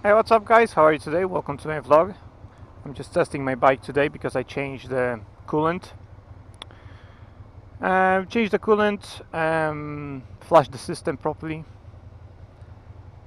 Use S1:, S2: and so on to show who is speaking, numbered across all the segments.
S1: Hey, what's up guys? How are you today? Welcome to my vlog. I'm just testing my bike today because I changed the coolant. Changed the coolant, flushed the system properly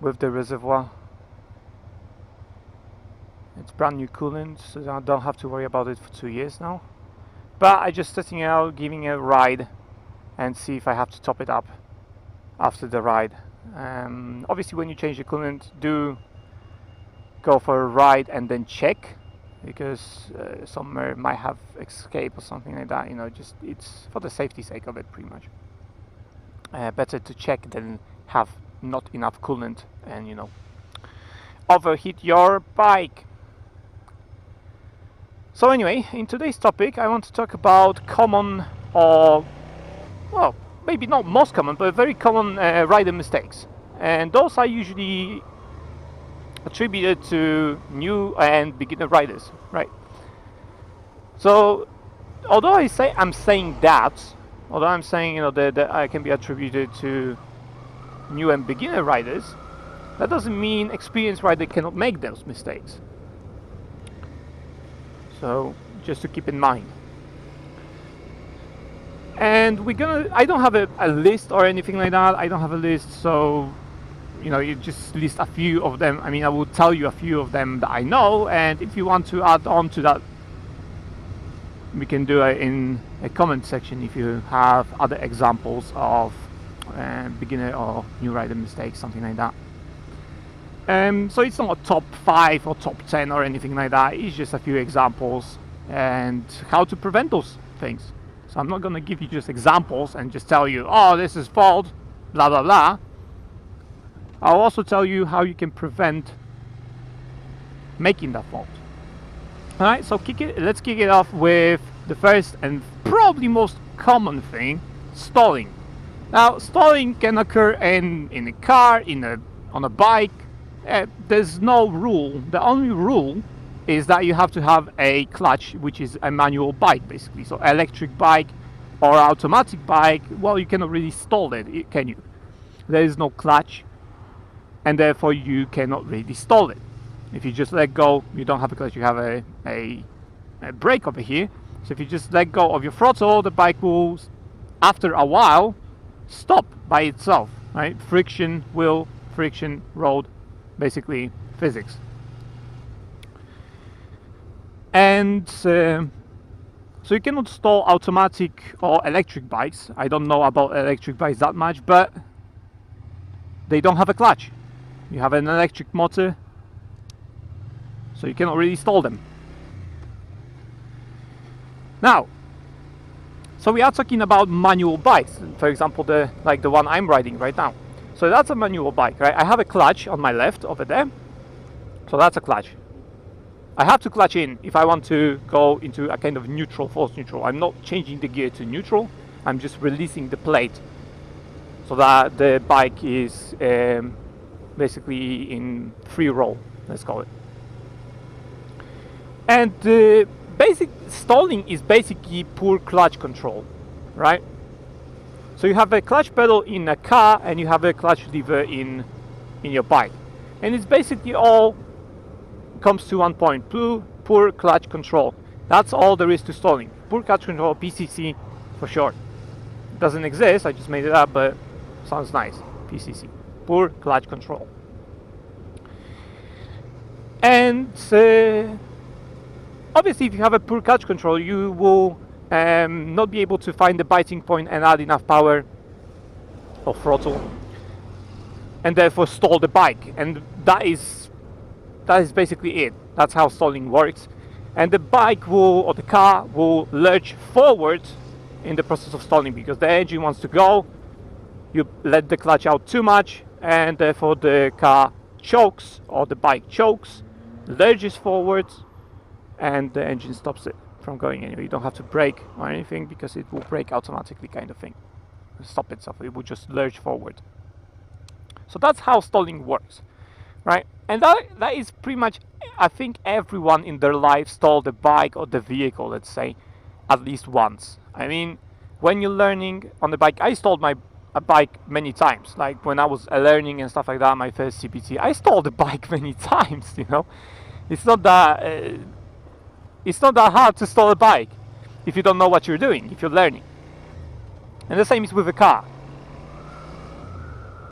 S1: with the reservoir. It's brand new coolant, so I don't have to worry about it for 2 years now. But I just testing it out, giving it a ride and see if I have to top it up after the ride. Obviously when you change the coolant, do go for a ride and then check, because some might have escape or something like that. Just it's for the safety sake of it, pretty much. Better to check than have not enough coolant and overheat your bike. So anyway, in today's topic I want to talk about common, or well, maybe not most common, but very common rider mistakes, and those are usually attributed to new and beginner riders, right? So although I'm saying that that I can be attributed to new and beginner riders, that doesn't mean experienced rider cannot make those mistakes. So just to keep in mind. And I don't have a list or anything like that. I don't have a list, so you just list a few of them. I mean, I will tell you a few of them that I know, and if you want to add on to that, we can do it in a comment section if you have other examples of beginner or new rider mistakes, something like that. So it's not a top 5 or top 10 or anything like that. It's just a few examples and how to prevent those things. So I'm not going to give you just examples and just tell you, oh, this is fault, blah blah blah. I'll also tell you how you can prevent making that fault. Alright, so let's kick it off with the first and probably most common thing: stalling. Now, stalling can occur in a car, on a bike. There's no rule. The only rule is that you have to have a clutch, which is a manual bike, basically. So electric bike or automatic bike, well, you cannot really stall it, can you? There is no clutch, and therefore you cannot really stall it. If you just let go, you don't have a clutch, you have a brake over here. So if you just let go of your throttle, the bike will, after a while, stop by itself, right? Friction, road, basically physics. And so you cannot stall automatic or electric bikes. I don't know about electric bikes that much, but they don't have a clutch. You have an electric motor, so you cannot really stall them. Now, so we are talking about manual bikes, for example, the one I'm riding right now. So that's a manual bike, right? I have a clutch on my left over there, so that's a clutch. I have to clutch in if I want to go into a kind of neutral, false neutral. I'm not changing the gear to neutral, I'm just releasing the plate so that the bike is basically in free roll, let's call it. And basic stalling is basically poor clutch control, right? So you have a clutch pedal in a car and you have a clutch lever in your bike, and it's basically all comes to one point: poor clutch control. That's all there is to stalling. Poor clutch control, PCC for short. It doesn't exist, I just made it up, but sounds nice. PCC, poor clutch control. And obviously if you have a poor clutch control, you will not be able to find the biting point and add enough power or throttle, and therefore stall the bike. And that is basically it. That's how stalling works. And the bike or the car will lurch forward in the process of stalling, because the engine wants to go. You let the clutch out too much, and therefore the car chokes, or the bike chokes, lurches forward, and the engine stops it from going anywhere. You don't have to brake or anything, because it will brake automatically, kind of thing. Stop itself, it will just lurch forward. So that's how stalling works, right? And that is pretty much, I think everyone in their life stalled the bike or the vehicle, let's say, at least once. I mean, when you're learning on the bike, I stalled my a bike many times. Like when I was learning and stuff like that, my first CPT, I stalled the bike many times. You know, it's not that hard to stall a bike if you don't know what you're doing, if you're learning. And the same is with a car.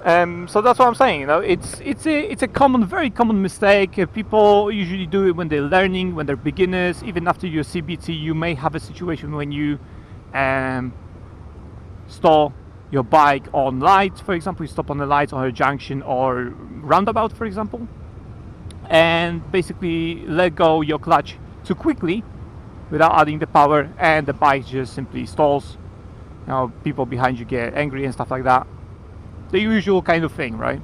S1: So that's what I'm saying. You know, it's a common, very common mistake. People usually do it when they're learning, when they're beginners. Even after your CBT, you may have a situation when you stall your bike on lights. For example, you stop on the lights or a junction or roundabout, for example, and basically let go your clutch too quickly without adding the power, and the bike just simply stalls. You know, people behind you get angry and stuff like that. The usual kind of thing, right?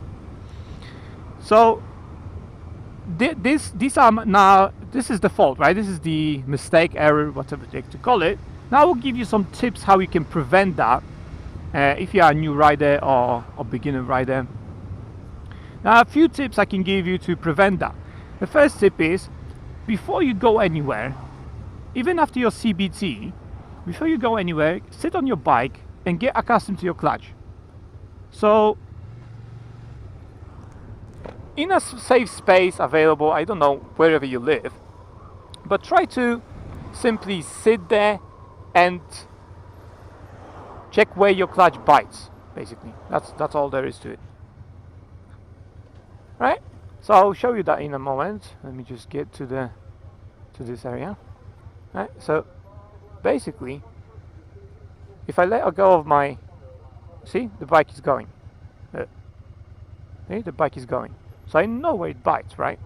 S1: So this is the fault, right? This is the mistake, error, whatever you like to call it. Now I will give you some tips how you can prevent that if you are a new rider or a beginner rider. Now a few tips I can give you to prevent that. The first tip is, before you go anywhere, even after your CBT, before you go anywhere, sit on your bike and get accustomed to your clutch. So, in a safe space available, I don't know, wherever you live, but try to simply sit there and check where your clutch bites, basically. That's all there is to it. Right? So I'll show you that in a moment. Let me just get to this area. Right? So basically, if I let go of my, see, the bike is going. See, the bike is going. So I know where it bites, right?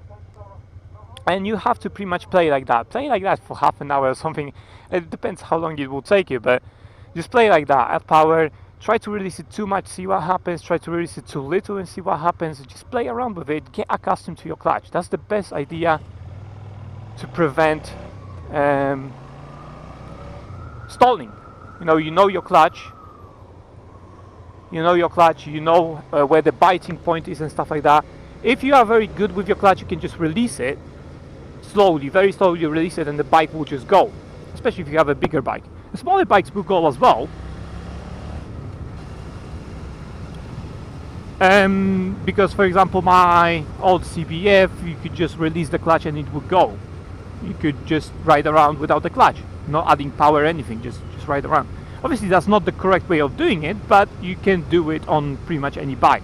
S1: And you have to pretty much play like that. Play like that for half an hour or something. It depends how long it will take you, but just play like that. Add power. Try to release it too much, see what happens. Try to release it too little and see what happens. Just play around with it. Get accustomed to your clutch. That's the best idea to prevent stalling. You know your clutch. You know where the biting point is and stuff like that. If you are very good with your clutch, you can just release it slowly, very slowly release it, and the bike will just go. Especially if you have a bigger bike. The smaller bikes will go as well. Because, for example, my old CBF, you could just release the clutch and it would go. You could just ride around without the clutch, not adding power or anything, just ride around. Obviously, that's not the correct way of doing it, but you can do it on pretty much any bike.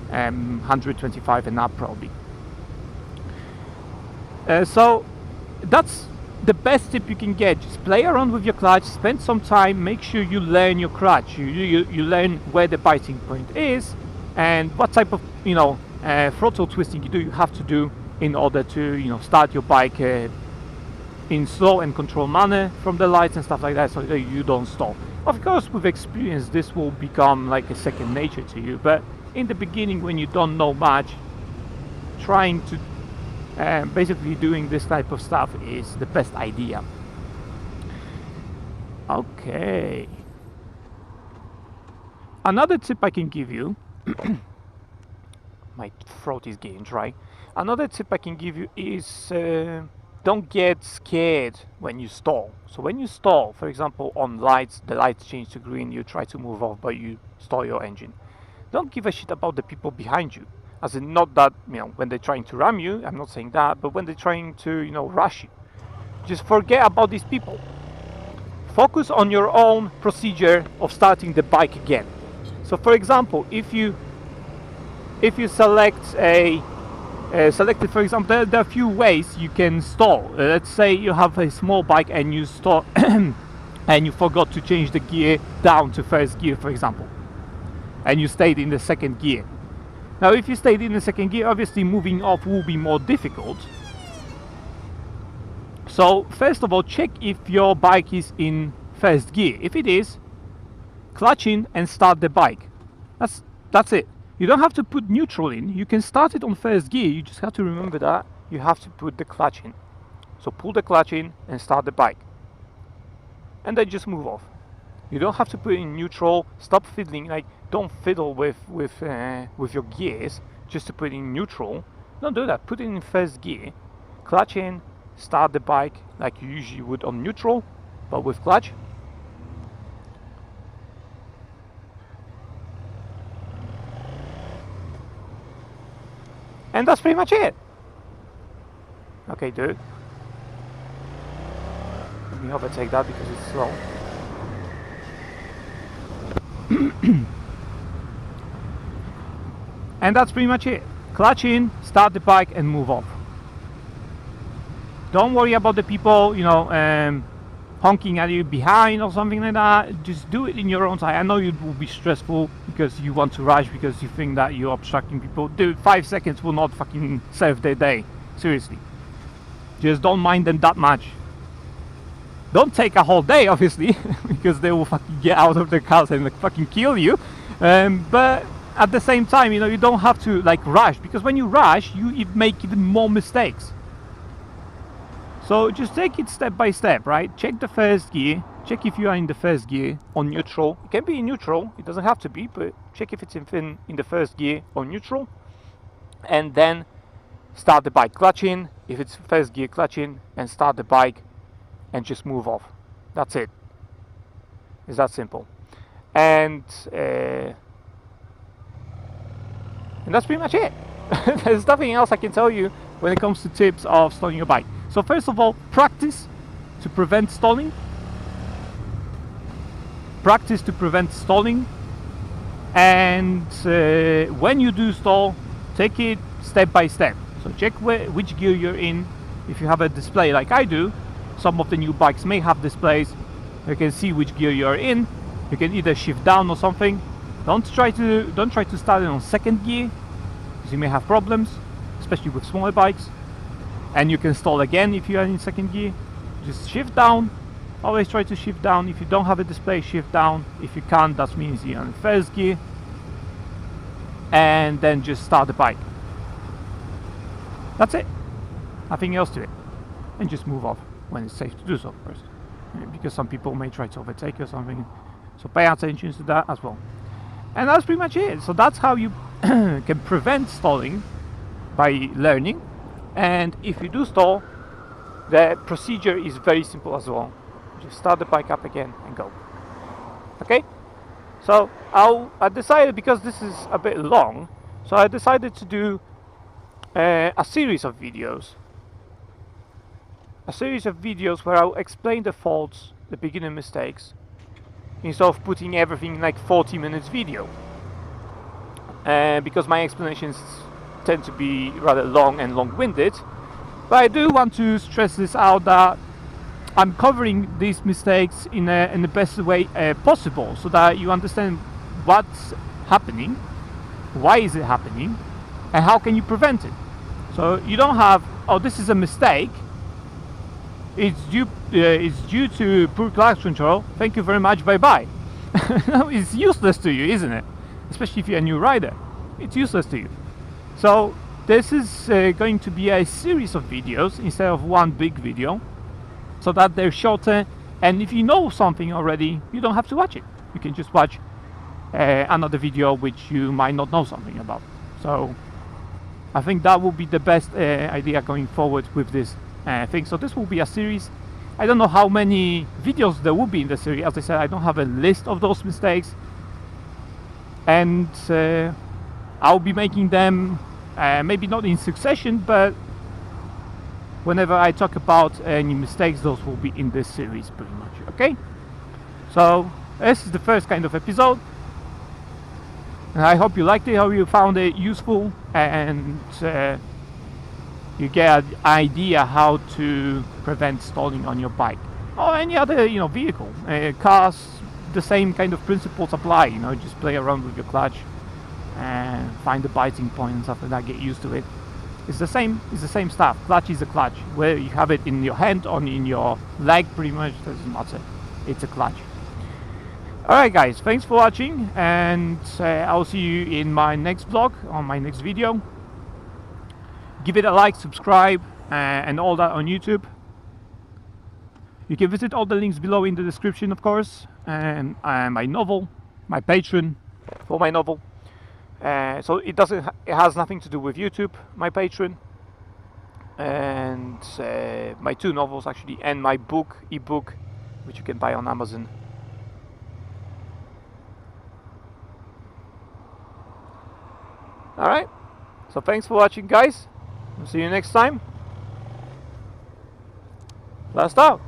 S1: 125 and up, probably. So that's the best tip you can get. Just play around with your clutch, spend some time, make sure you learn your clutch. You learn where the biting point is and what type of throttle twisting you have to do in order to start your bike in slow and controlled manner from the lights and stuff like that, so that you don't stall. Of course, with experience, this will become like a second nature to you, but in the beginning, when you don't know much, trying to basically doing this type of stuff is the best idea. Okay. Another tip I can give you, my throat is getting dry. Another tip I can give you is don't get scared when you stall. So when you stall, for example, on lights, the lights change to green, you try to move off, but you stall your engine. Don't give a shit about the people behind you. As in, not that, when they're trying to ram you, I'm not saying that, but when they're trying to, rush you. Just forget about these people. Focus on your own procedure of starting the bike again. So for example, if you select selected, for example, there are a few ways you can stall. Let's say you have a small bike and you stall and you forgot to change the gear down to first gear, for example, and you stayed in the second gear. Now if you stayed in the second gear, obviously moving off will be more difficult. So first of all, check if your bike is in first gear. If it is, clutch in and start the bike. That's it. You don't have to put neutral in. You can start it on first gear. You just have to remember that you have to put the clutch in. So pull the clutch in and start the bike, and then just move off. You don't have to put it in neutral. Stop fiddling. Like, don't fiddle with your gears just to put it in neutral. Don't do that. Put it in first gear, clutch in, start the bike like you usually would on neutral, but with clutch. And that's pretty much it. Okay, dude. Let me overtake that because it's slow. And that's pretty much it. Clutch in, start the bike, and move off. Don't worry about the people, honking at you behind or something like that. Just do it in your own time. I know it will be stressful because you want to rush because you think that you're obstructing people. Dude, 5 seconds will not fucking save their day. Seriously. Just don't mind them that much. Don't take a whole day, obviously, because they will fucking get out of their cars and fucking kill you. But at the same time, you don't have to rush, because when you rush, you make even more mistakes. So just take it step by step, right? Check the first gear. Check if you are in the first gear on neutral. It can be in neutral. It doesn't have to be, but check if it's in the first gear on neutral. And then start the bike. Clutch in. If it's first gear, clutch in and start the bike and just move off. That's it. It's that simple. And that's pretty much it. There's nothing else I can tell you when it comes to tips of stalling your bike. So first of all, practice to prevent stalling. Practice to prevent stalling. And when you do stall, take it step by step. So check which gear you're in. If you have a display like I do, some of the new bikes may have displays. You can see which gear you're in. You can either shift down or something. Don't try to start it on second gear, because you may have problems, especially with smaller bikes. And you can stall again if you are in second gear. Just shift down. Always try to shift down. If you don't have a display, shift down. If you can't, that means you're in first gear. And then just start the bike. That's it. Nothing else to it. And just move off when it's safe to do so, of course. Because some people may try to overtake you or something. So pay attention to that as well. And that's pretty much it. So that's how you can prevent stalling, by learning. And if you do stall, the procedure is very simple as well. Just start the bike up again and go. Okay? So I decided, because this is a bit long, so I decided to do a series of videos. A series of videos where I'll explain the faults, the beginner mistakes, instead of putting everything like 40 minutes video. Because my explanations tend to be rather long and long-winded. But I do want to stress this out, that I'm covering these mistakes in the best way possible, so that you understand what's happening, why is it happening, and how can you prevent it. So you don't have, oh, this is a mistake, it's due to poor clutch control, thank you very much, bye bye. It's useless to you, isn't it? Especially if you're a new rider, it's useless to you. So this is going to be a series of videos instead of one big video, so that they're shorter, and if you know something already, you don't have to watch it. You can just watch another video which you might not know something about. So I think that will be the best idea going forward with this thing. So this will be a series. I don't know how many videos there will be in the series. As I said, I don't have a list of those mistakes, and I'll be making them maybe not in succession, but whenever I talk about any mistakes, those will be in this series pretty much. Okay, so this is the first kind of episode, and I hope you liked it, hope you found it useful, and you get an idea how to prevent stalling on your bike or any other vehicle. Cars, the same kind of principles apply. Just play around with your clutch and find the biting point and stuff like that. Get used to it. It's the same stuff. Clutch is a clutch. Whether you have it in your hand or in your leg, pretty much doesn't matter. It's a clutch. Alright guys, thanks for watching, and I'll see you in my next vlog, on my next video. Give it a like, subscribe, and all that on YouTube. You can visit all the links below in the description, of course, and my novel, my Patreon for my novel. So it has nothing to do with YouTube, my Patreon, and my 2 novels actually, and my ebook, which you can buy on Amazon. Alright, So thanks for watching, guys. See you next time. Last out.